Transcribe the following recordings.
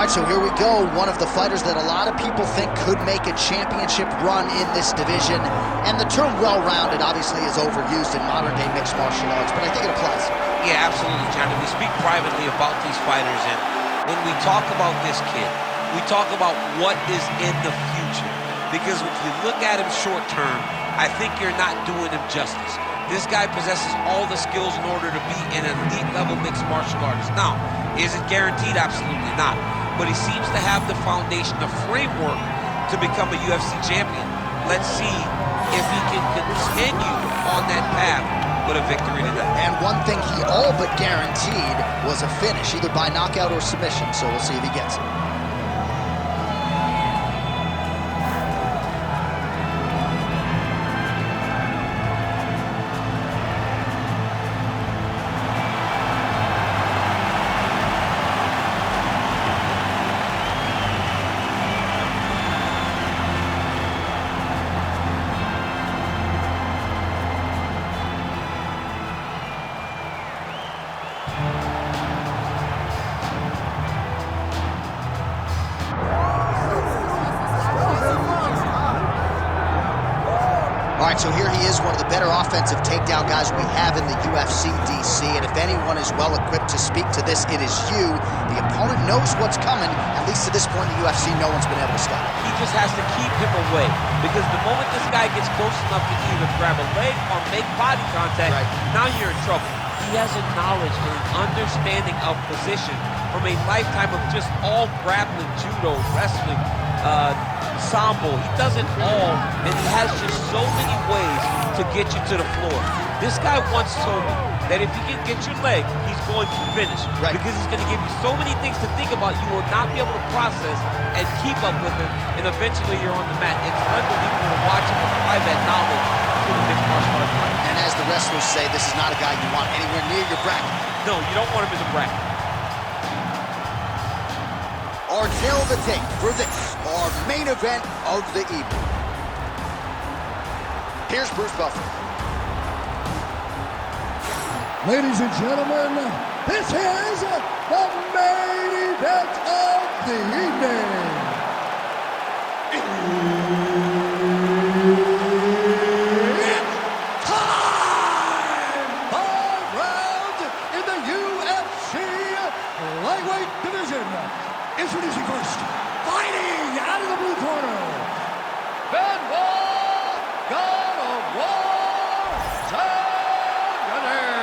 All right, so here we go. One of the fighters that a lot of people think could make a championship run in this division. And the term well-rounded obviously is overused in modern-day mixed martial arts, but I think it applies. Yeah, absolutely, John. And we speak privately about these fighters, and when we talk about this kid, we talk about what is in the future. Because if you look at him short-term, I think you're not doing him justice. This guy possesses all the skills in order to be an elite-level mixed martial artist. Now, is it guaranteed? Absolutely not. But he seems to have the foundation, the framework to become a UFC champion. Let's see if he can continue on that path with a victory today. And one thing he all but guaranteed was a finish, either by knockout or submission, so we'll see if he gets it. All right, so here he is, one of the better offensive takedown guys we have in the UFC, DC. And if anyone is well-equipped to speak to this, it is you. The opponent knows what's coming. At least to this point in the UFC, no one's been able to stop it. He just has to keep him away. Because the moment this guy gets close enough to either grab a leg or make body contact, now you're in trouble. He has a knowledge and an understanding of position from a lifetime of just all grappling, judo, wrestling, sambo. He does it all, and he has just so many ways to get you to the floor. This guy once told me that if he can get your leg, he's going to finish. Because he's going to give you so many things to think about, you will not be able to process and keep up with him, and eventually you're on the mat. It's unbelievable to watch him apply that knowledge to the mixed martial arts fight. And as the wrestlers say, this is not a guy you want anywhere near your bracket. No, you don't want him as a bracket. Our tail of the tape for this, our main event of the evening. Here's Bruce Buffer. Ladies and gentlemen, this is the main event of the evening. It's time! 5 rounds in the UFC lightweight division. Introducing first, fighting out of the blue corner, Bendit God of War, Saint Denis.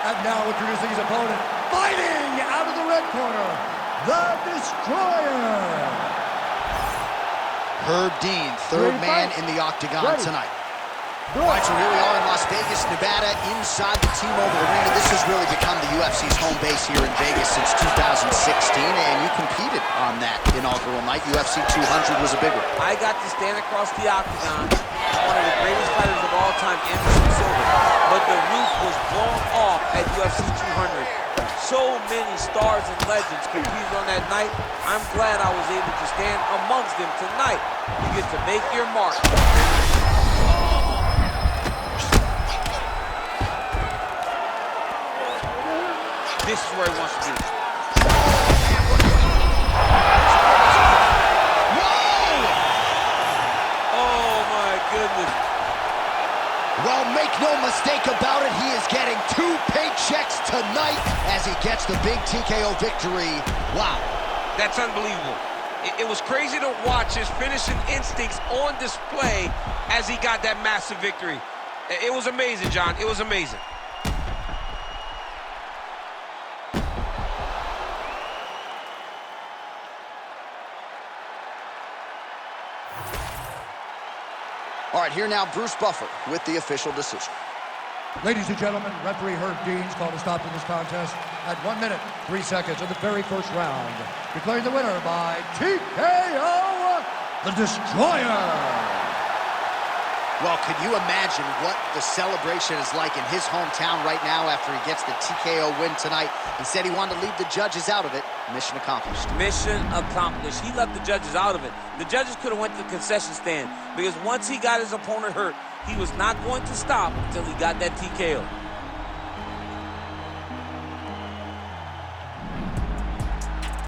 And now introducing his opponent, fighting out of the red corner, the Destroyer. Herb Dean, third man in the octagon tonight. All right, so here we are in Las Vegas, Nevada, inside the T-Mobile Arena. This has really become the UFC's home base here in Vegas since 2016, and you competed on that inaugural night. UFC 200 was a big one. I got to stand across the octagon, one of the greatest fighters of all time, Anderson Silva, but the roof was blown off at UFC 200. So many stars and legends competed on that night. I'm glad I was able to stand amongst them tonight. You get to make your mark. This is where he wants to be. Whoa! Oh, my goodness. Well, make no mistake about it, he is getting 2 paychecks tonight as he gets the big TKO victory. Wow. That's unbelievable. It was crazy to watch his finishing instincts on display as he got that massive victory. It was amazing, John. It was amazing. All right, here now, Bruce Buffer with the official decision. Ladies and gentlemen, referee Herb Dean's called a stop to this contest at 1 minute, 3 seconds of the very first round, declaring the winner by TKO, the Destroyer. Well, can you imagine what the celebration is like in his hometown right now after he gets the TKO win tonight? He said he wanted to leave the judges out of it. Mission accomplished. Mission accomplished. He left the judges out of it. The judges could have went to the concession stand because once he got his opponent hurt, he was not going to stop until he got that TKO.